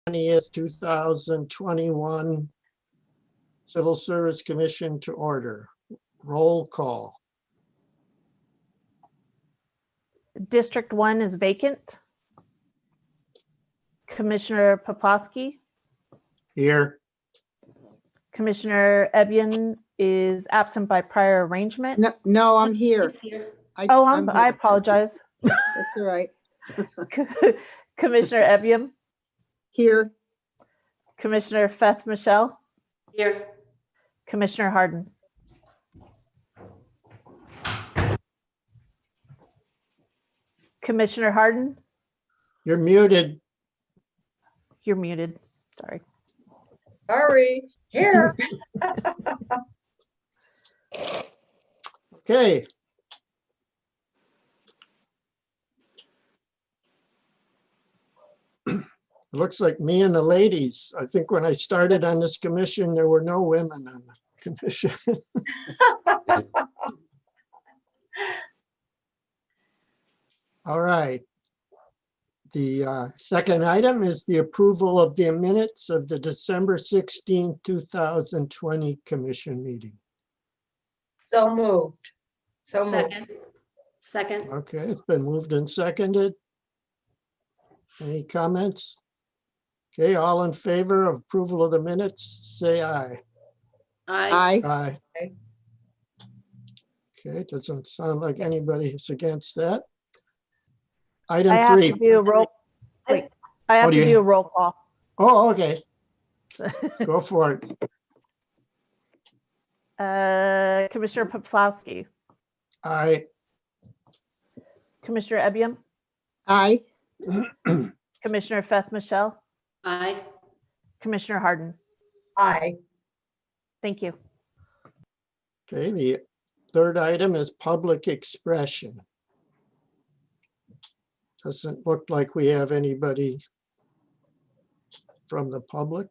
20th, 2021 Civil Service Commission to order. Roll call. District 1 is vacant. Commissioner Poplawski. Here. Commissioner Ebian is absent by prior arrangement. No, I'm here. I here. apologize. That's all right. Commissioner Ebian, Here. Commissioner Feth Michelle, Here. Commissioner Harden. Commissioner Harden, You're muted. you're muted. Sorry. Sorry. Here. Okay. It looks like me and the ladies. I think when I started on this commission, there were no women on the commission. All right. The second item is the approval of the minutes of the December 16, 2020 commission meeting. So moved. So moved. Second. Second. Okay, it's been moved and seconded. Any comments? Okay, all in favor of approval of the minutes, say aye. Aye. Aye. Aye. Okay, it doesn't sound like anybody is against that. I Item have to 3. do a roll. Wait, I have do to you- do a roll call. Oh, okay, go for it. Commissioner Poplawski, Aye. Commissioner Ebian, Aye. Commissioner Feth Michelle, Aye. Commissioner Harden. Aye. Thank you. Okay, the third item is public expression. Doesn't look like we have anybody from the public.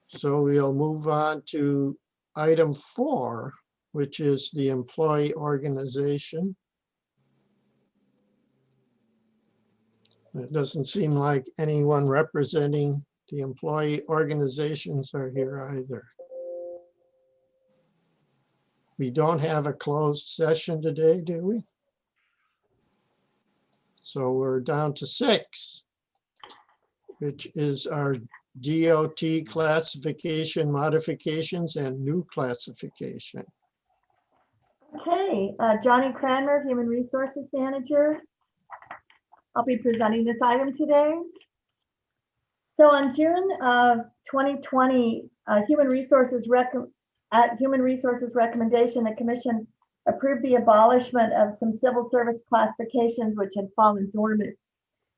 So we'll move on to item 4, which is the employee organization. It doesn't seem like anyone representing the employee organizations are here either. We don't have a closed session today, do we? So we're down to 6, which is our DOT classification modifications and new classification. Okay, Johnny Cranmer, Human Resources Manager. I'll be presenting this item today. So on June of 2020, Human Resources recommendation, the Commission approved the abolishment of some civil service classifications which had fallen dormant.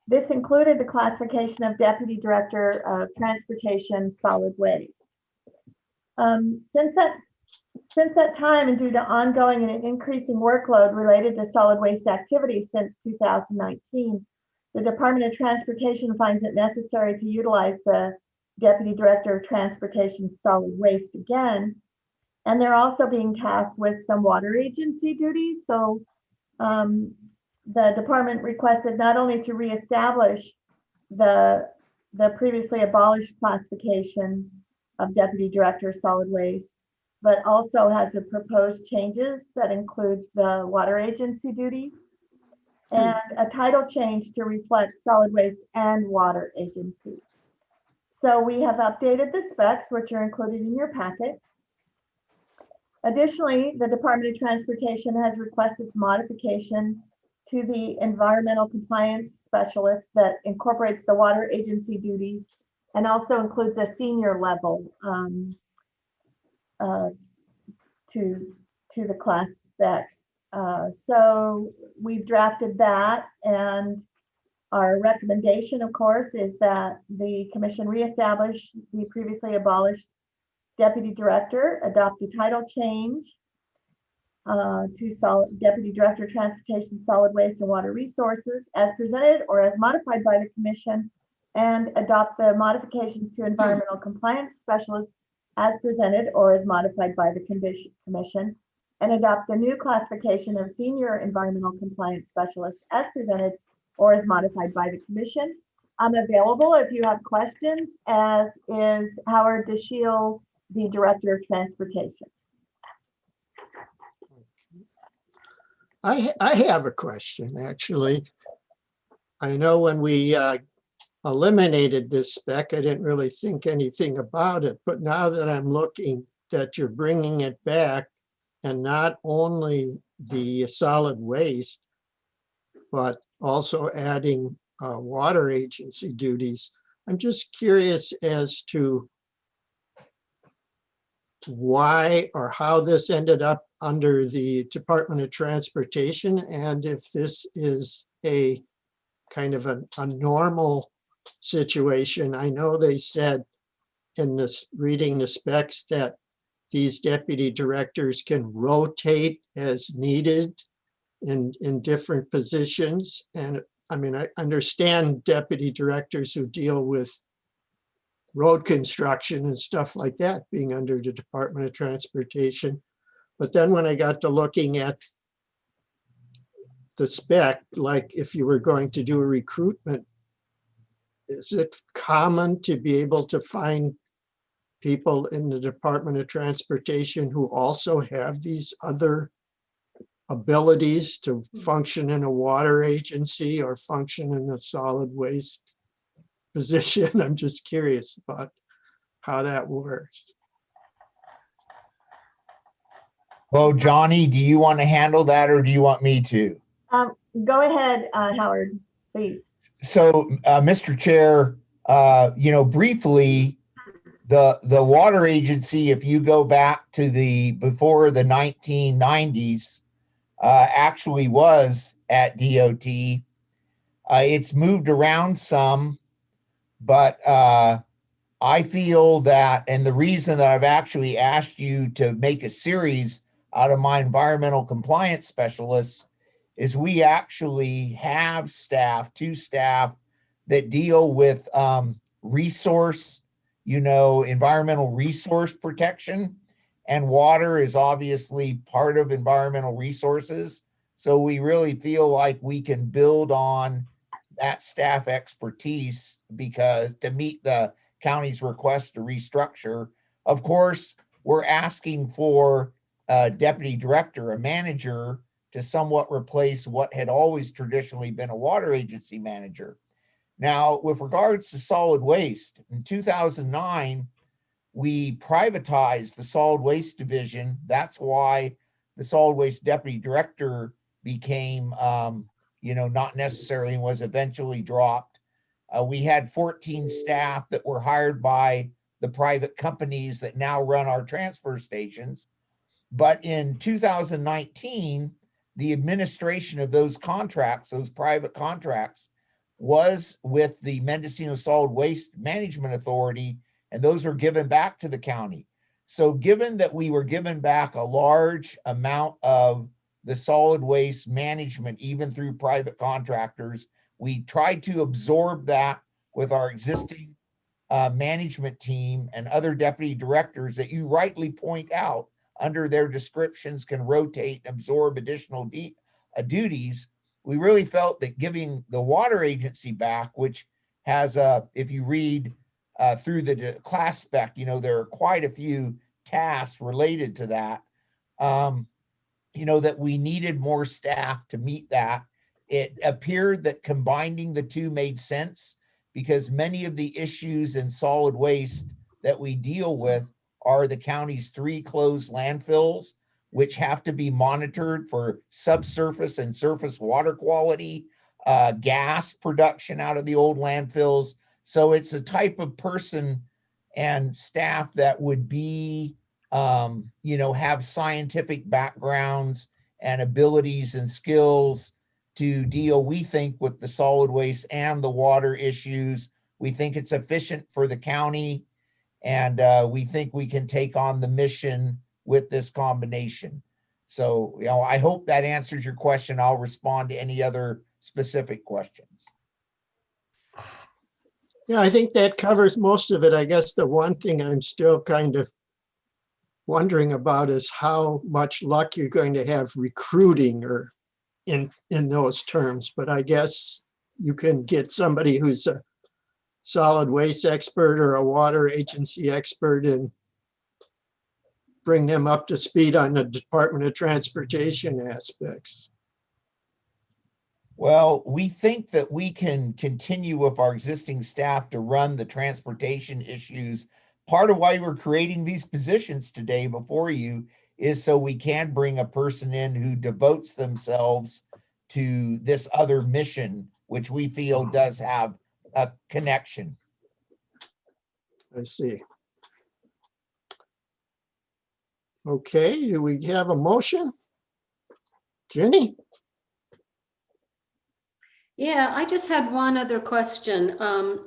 This included the classification of Deputy Director of Transportation Solid Waste. Since that time, and due to ongoing and increasing workload related to solid waste activities since 2019, the Department of Transportation finds it necessary to utilize the Deputy Director of Transportation Solid Waste again. And they're also being tasked with some water agency duties. So the department requested not only to reestablish the previously abolished classification of Deputy Director of Solid Waste, but also has the proposed changes that include the water agency duties and a title change to reflect solid waste and water agency. So we have updated the specs, which are included in your packet. Additionally, the Department of Transportation has requested modification to the environmental compliance specialist that incorporates the water agency duties and also includes a senior level to the class spec. So we've drafted that, and our recommendation, of course, is that the Commission reestablish the previously abolished Deputy Director, adopt a title change to Deputy Director of Transportation, Solid Waste and Water Resources as presented or as modified by the Commission, and adopt the modifications to Environmental Compliance Specialist as presented or as modified by the Commission, and adopt the new classification of Senior Environmental Compliance Specialist as presented or as modified by the commission. I'm available if you have questions, as is Howard DeShiel, the Director of Transportation. I have a question, actually. I know when we eliminated this spec, I didn't really think anything about it, but now that I'm looking that you're bringing it back, and not only the solid waste, but also adding water agency duties, I'm just curious as to why or how this ended up under the Department of Transportation, and if this is a kind of a normal situation. I know they said in this reading the specs that these deputy directors can rotate as needed in different positions. And I mean, I understand deputy directors who deal with road construction and stuff like that being under the Department of Transportation. But then when I got to looking at the spec, like if you were going to do a recruitment, is it common to be able to find people in the Department of Transportation who also have these other abilities to function in a water agency or function in a solid waste position? I'm just curious about how that works. Well, Johnny, do you want to handle that or do you want me to? Go ahead, Howard, please. So, Mr. Chair, briefly, the water agency, if you go back to before the 1990s, actually was at DOT. It's moved around some, but I feel that, and the reason that I've actually asked you to make a series out of my environmental compliance specialists is we actually have two staff that deal with environmental resource protection, and water is obviously part of environmental resources. So we really feel like we can build on that staff expertise because to meet the county's request to restructure. Of course, we're asking for a deputy director, a manager, to somewhat replace what had always traditionally been a water agency manager. Now, with regards to solid waste, in 2009, we privatized the solid waste division. That's why the solid waste deputy director became, not necessary and was eventually dropped. We had 14 staff that were hired by the private companies that now run our transfer stations. But in 2019, the administration of those contracts, those private contracts, was with the Mendocino Solid Waste Management Authority, and those are given back to the county. So given that we were given back a large amount of the solid waste management, even through private contractors, we tried to absorb that with our existing management team and other deputy directors that you rightly point out under their descriptions can rotate and absorb additional duties. We really felt that giving the water agency back, which has if you read through the class spec, there are quite a few tasks related to that, that we needed more staff to meet that. It appeared that combining the two made sense because many of the issues in solid waste that we deal with are the county's 3 closed landfills, which have to be monitored for subsurface and surface water quality, gas production out of the old landfills. So it's a type of person and staff that would be, have scientific backgrounds and abilities and skills to deal, we think, with the solid waste and the water issues. We think it's efficient for the county, and we think we can take on the mission with this combination. So, I hope that answers your question. I'll respond to any other specific questions. Yeah, I think that covers most of it. I guess the one thing I'm still kind of wondering about is how much luck you're going to have recruiting or in those terms. But I guess you can get somebody who's a solid waste expert or a water agency expert and bring them up to speed on the Department of Transportation aspects. Well, we think that we can continue with our existing staff to run the transportation issues. Part of why we're creating these positions today before you is so we can bring a person in who devotes themselves to this other mission, which we feel does have a connection. I see. Okay, do we have a motion? Jenny? Yeah, I just had one other question.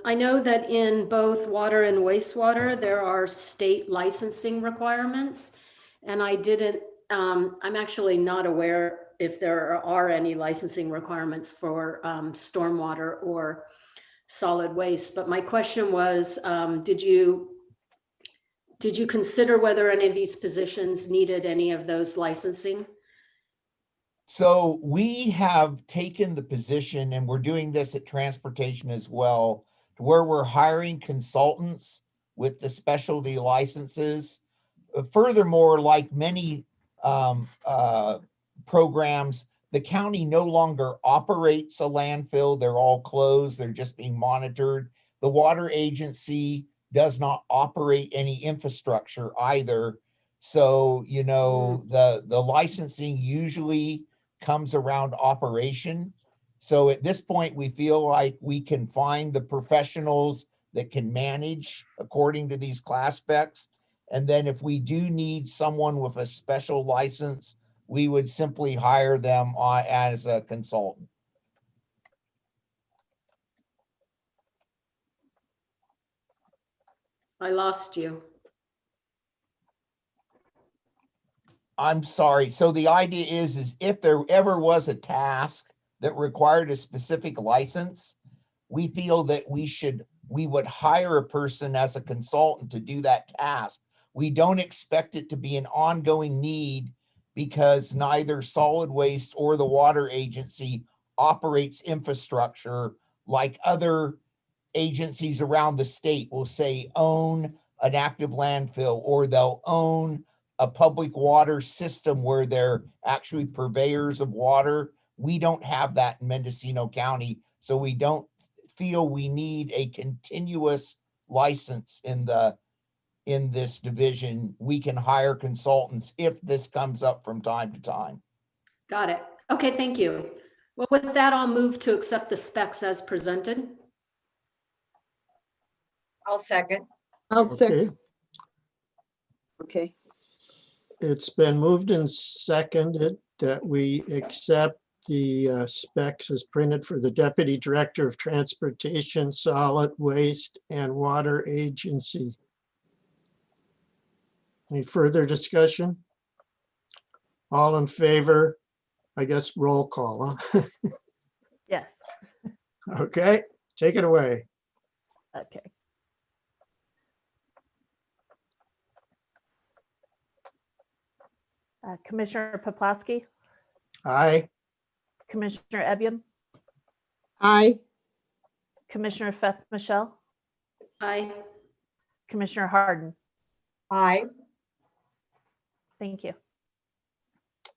I know that in both water and wastewater, there are state licensing requirements. And I'm actually not aware if there are any licensing requirements for stormwater or solid waste. But my question was, did you consider whether any of these positions needed any of those licensing? So we have taken the position, and we're doing this at transportation as well, to where we're hiring consultants with the specialty licenses. Furthermore, like many programs, the county no longer operates a landfill. They're all closed. They're just being monitored. The water agency does not operate any infrastructure either. So, you know, the licensing usually comes around operation. So at this point, we feel like we can find the professionals that can manage according to these class specs. And then if we do need someone with a special license, we would simply hire them as a consultant. I lost you. I'm sorry. So the idea is if there ever was a task that required a specific license, we feel that we would hire a person as a consultant to do that task. We don't expect it to be an ongoing need because neither solid waste or the water agency operates infrastructure like other agencies around the state will say own an active landfill, or they'll own a public water system where they're actually purveyors of water. We don't have that in Mendocino County, so we don't feel we need a continuous license in this division. We can hire consultants if this comes up from time to time. Got it. Okay, thank you. Well, with that, I'll move to accept the specs as presented. I'll second. I'll second. Okay, Okay. it's been moved and seconded that we accept the specs as printed for the Deputy Director of Transportation, Solid Waste and Water Agency. Any further discussion? All in favor? I guess roll call, huh? Yes. Okay, take it away. Okay. Commissioner Poplawski, Aye. Commissioner Ebiam, Aye. Commissioner Feth Michelle, Aye. Commissioner Harden. Aye. Thank you.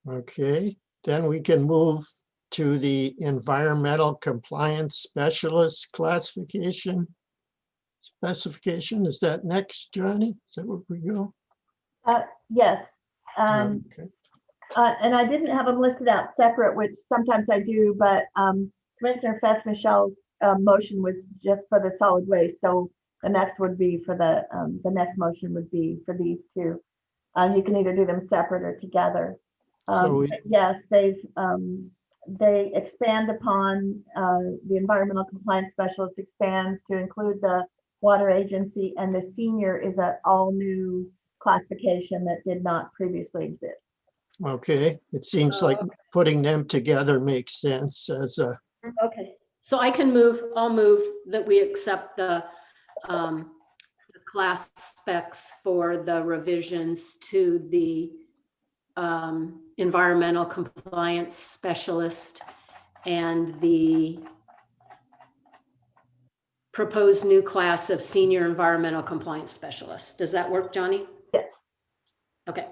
Okay, then we can move to the Environmental Compliance Specialist classification. Specification, is that next, Johnny? Is that where we go? Yes. Okay. And I didn't have them listed out separate, which sometimes I do, but Commissioner Feth Michelle's motion was just for the solid waste. So the next would be for the next motion would be for these two. You can either do them separate or together. So Yes, they expand upon the environmental compliance specialist expands to include the water agency, and the senior is an all new classification that did not previously exist. Okay, it seems like putting them together makes sense as a, Okay, so I'll move that we accept the class specs for the revisions to the environmental compliance specialist and the proposed new class of senior environmental compliance specialists. Does that work, Johnny? Yes. Okay.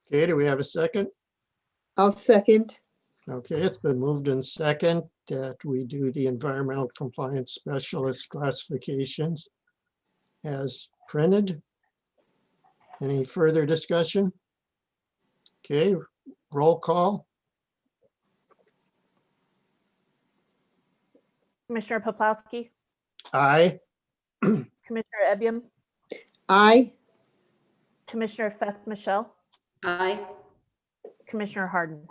Okay, do we have a second? I'll second. Okay, it's been moved in second that we do the environmental compliance specialist classifications as printed. Any further discussion? Okay, roll call. Commissioner Poplawski, Aye. Commissioner Ebium, Aye. Commissioner Feth Michelle, Aye. Commissioner Harden.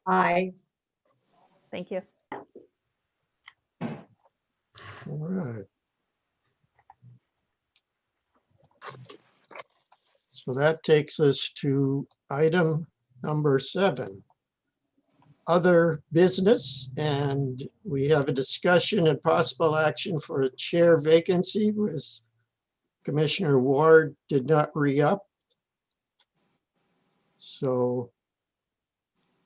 Aye. Thank you. All right. So that takes us to item number 7. Other business, and we have a discussion and possible action for a chair vacancy with Commissioner Ward did not re-up. So,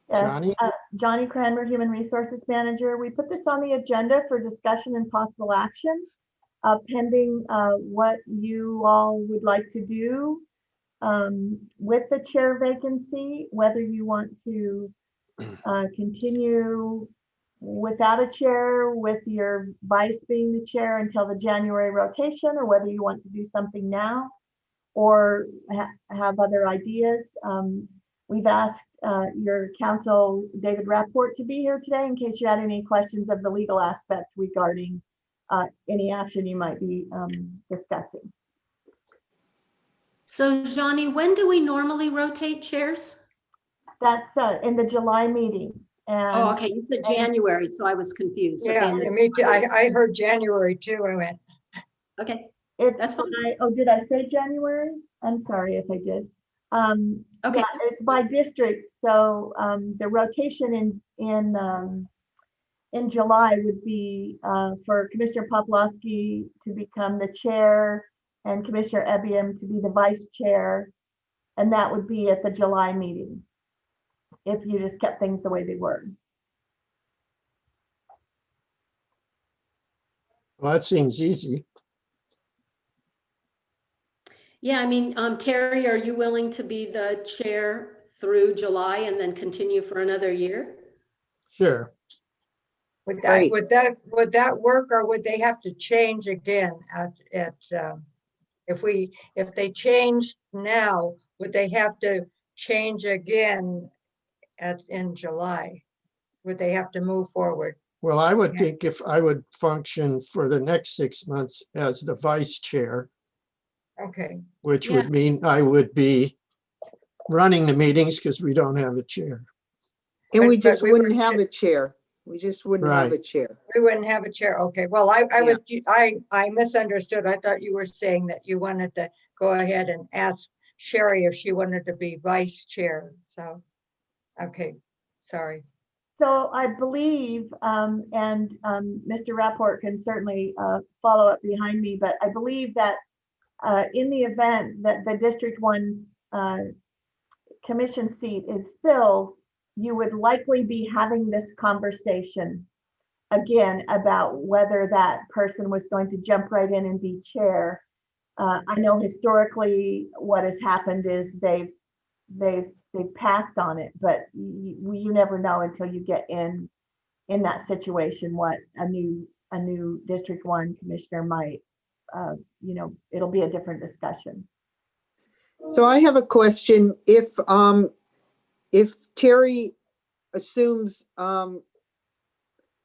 Yes, Johnny? Johnny Cranmer, Human Resources Manager. We put this on the agenda for discussion and possible action, pending what you all would like to do with the chair vacancy, whether you want to continue without a chair with your vice being the chair until the January rotation, or whether you want to do something now or have other ideas. We've asked your counsel, David Rapport, to be here today in case you had any questions of the legal aspect regarding any action you might be discussing. So Johnny, when do we normally rotate chairs? That's in the July meeting. And Oh, okay. You said January, so I was confused. Okay, Yeah, in the- and me too. I heard January too. I went, Okay, it's, that's fine. did I say January? I'm sorry if I did. Okay. Yeah, it's by district, so the rotation in July would be for Commissioner Poplawski to become the chair and Commissioner Ebium to be the vice chair, and that would be at the July meeting, if you just kept things the way they were. Well, that seems easy. Yeah, I mean, Terry, are you willing to be the chair through July and then continue for another year? Sure. would Right. that work, or would they have to change again if they change now, would they have to change again in July? Would they have to move forward? Well, I would Yeah. think if I would function for the next 6 months as the vice chair, Okay, which Yeah. would mean I would be running the meetings because we don't have a chair. And we But just we wouldn't were- have a chair. We just wouldn't have a Right. chair. we wouldn't have a chair. Okay, well, I misunderstood. I thought you were saying that you wanted to go ahead and ask Sherry if she wanted to be vice chair. So, okay, sorry. So I believe, and Mr. Rapport can certainly follow up behind me, but I believe that in the event that the District 1 commission seat is filled, you would likely be having this conversation again about whether that person was going to jump right in and be chair. I know historically what has happened is they've passed on it, but you never know until you get in that situation what a new District 1 commissioner might, it'll be a different discussion. So I have a question. If Terry assumes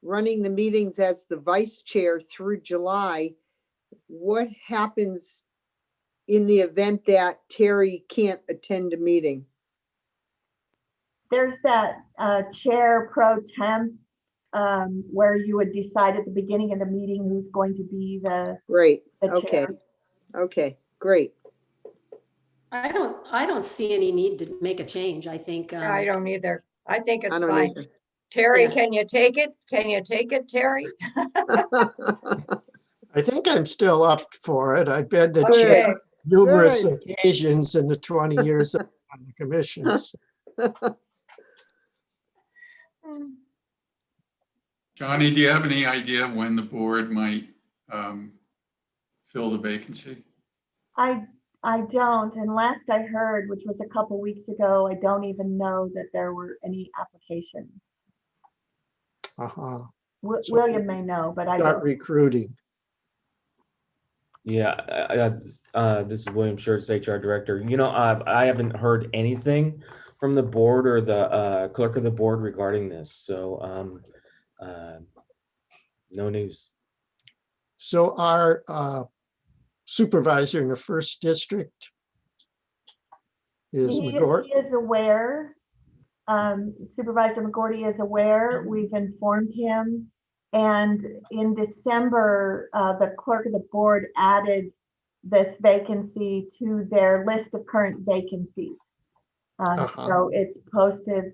running the meetings as the vice chair through July, what happens in the event that Terry can't attend a meeting? There's that chair pro temp where you would decide at the beginning of the meeting who's going to be the Great, the okay, chair. okay, great. I don't see any need to make a change. I think. I don't either. I think I it's don't fine. either. Terry, Yeah. can you take it? Can you take it, Terry? I think I'm still up for it. I've been the Good. chair Okay, numerous Good. occasions in the 20 years I'm on the commissions. Johnny, do you have any idea when the board might fill the vacancy? I don't, and last I heard, which was a couple weeks ago, I don't even know that there were any applications. Uh-huh. So- William may know, but I Start don't. recruiting. Yeah, this is William Schertz, HR Director. You know, I haven't heard anything from the board or the clerk of the board regarding this, so no news. So our supervisor in the first district is He McGort. is aware. Supervisor McGorty is aware. We've informed him. And in December, the clerk of the board added this vacancy to their list of current vacancies. So it's posted,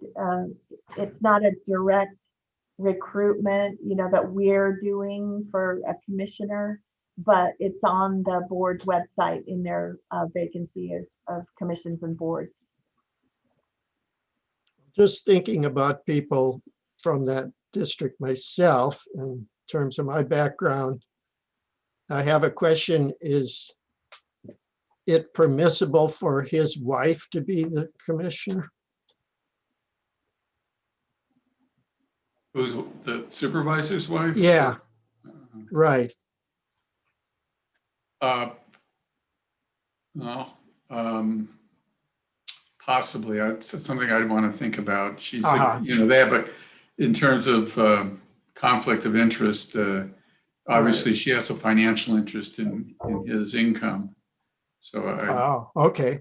it's not a direct recruitment, that we're doing for a commissioner, but it's on the board's website in their vacancy of commissions and boards. Just thinking about people from that district myself, in terms of my background, I have a question. Is it permissible for his wife to be the commissioner? Who's the supervisor's wife? Yeah. Right. Well, possibly. It's something I'd want to think about. She's, there, but in terms of conflict of interest, obviously she has a financial interest in his income. So Okay.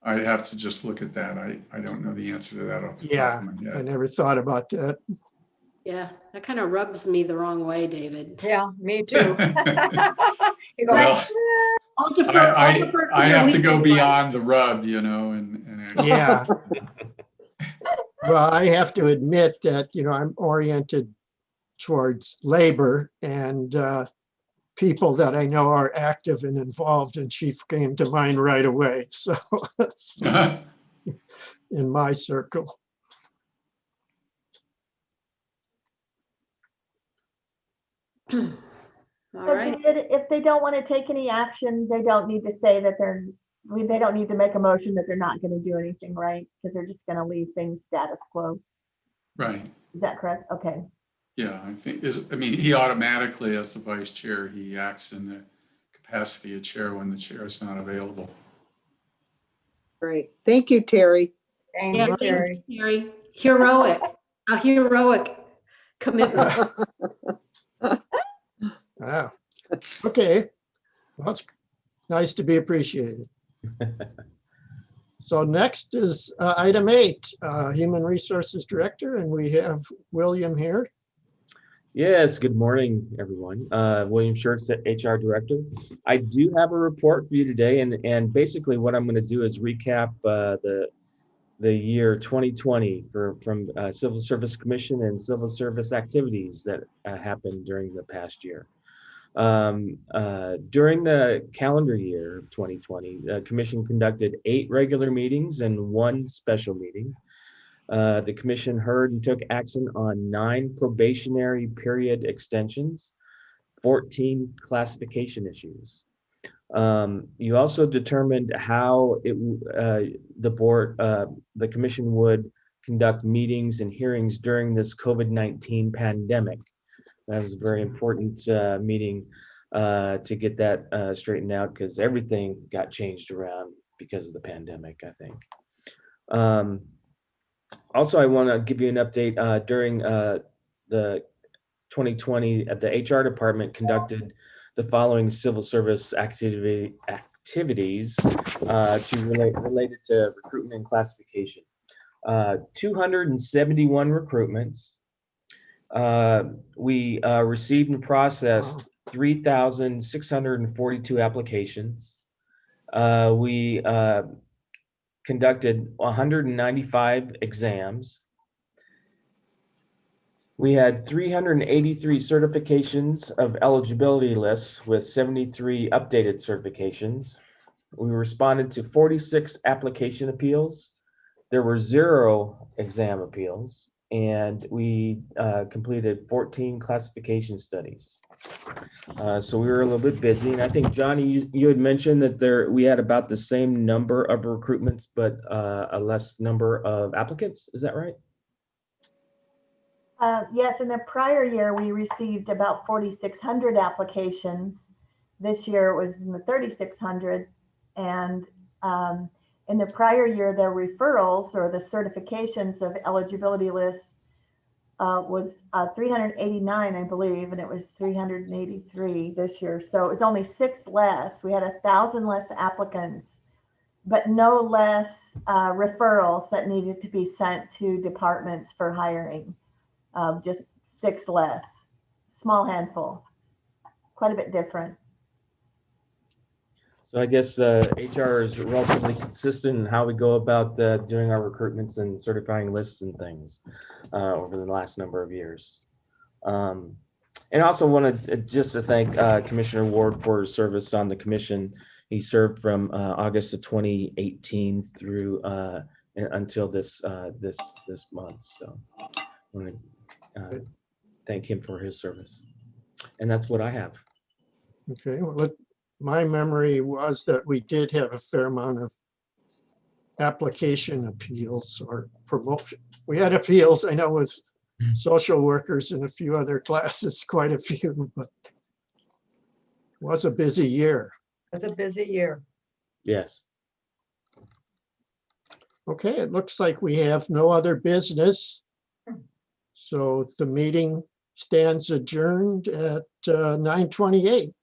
I'd have to just look at that. I don't know the answer to that off the top Yeah, of my I head. never thought about that. Yeah, that kind of rubs me the wrong way, David. Yeah, me too. You go, Well, I'll defer, I'll defer to I your have to go legal beyond advice. the rub, and actually, Yeah. Well, I have to admit that, I'm oriented towards labor, and people that I know are active and involved, and Chief came to mind right away. So in my circle. All So right. David, if they don't want to take any action, they don't need to say that they don't need to make a motion that they're not going to do anything, right? Because they're just going to leave things status quo. right. Is that correct? Okay. Yeah, he automatically, as the vice chair, he acts in the capacity of chair when the chair is not available. Right. Thank you, Terry. thank Yeah, you, Terry. thanks, Terry. Heroic, a heroic commitment. Ah, okay. Well, it's nice to be appreciated. So next is item 8, Human Resources Director, and we have William here. Yes, good morning, everyone. William Schertz, HR Director. I do have a report for you today, and basically what I'm going to do is recap the year 2020 from Civil Service Commission and civil service activities that happened during the past year. During the calendar year of 2020, the Commission conducted 8 regular meetings and 1 special meeting. The Commission heard and took action on 9 probationary period extensions, 14 classification issues. You also determined how the Commission would conduct meetings and hearings during this COVID-19 pandemic. That was a very important meeting to get that straightened out, because everything got changed around because of the pandemic, I think. Also, I want to give you an update. During the 2020, the HR department conducted the following civil service activities related to recruitment and classification. 271 recruitments. We received and processed 3,642 applications. We conducted 195 exams. We had 383 certifications of eligibility lists with 73 updated certifications. We responded to 46 application appeals. There were 0 exam appeals. and we completed 14 classification studies. So we were a little bit busy, and I think, Johnny, you had mentioned that we had about the same number of recruitments, but a less number of applicants. Is that right? Yes, in the prior year, we received about 4,600 applications. This year it was in the 3,600. And in the prior year, the referrals or the certifications of eligibility lists was 389, I believe, and it was 383 this year. So it was only 6 less. We had 1,000 less applicants, but no less referrals that needed to be sent to departments for hiring. Just 6 less, small handful, quite a bit different. So I guess HR is relatively consistent in how we go about doing our recruitments and certifying lists and things over the last number of years. And I also wanted just to thank Commissioner Ward for his service on the commission. He served from August of 2018 through until this month. So I want to thank him for his service. And that's what I have. Okay, well, my memory was that we did have a fair amount of application appeals or promotion. We had appeals, I know, with social workers and a few other classes, quite a few, but it was a busy year. It was a busy year. Yes. Okay, it looks like we have no other business. So the meeting stands adjourned at 9:28.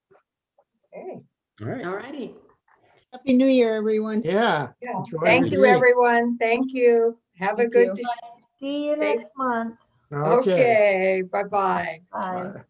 Okay. All right. All righty. Happy New Year, everyone. Yeah. Yeah. Enjoy Thank your you, day. everyone. Thank you. Have a Thank good you. day. See you next month. Okay. Okay. Bye-bye. Bye. Bye.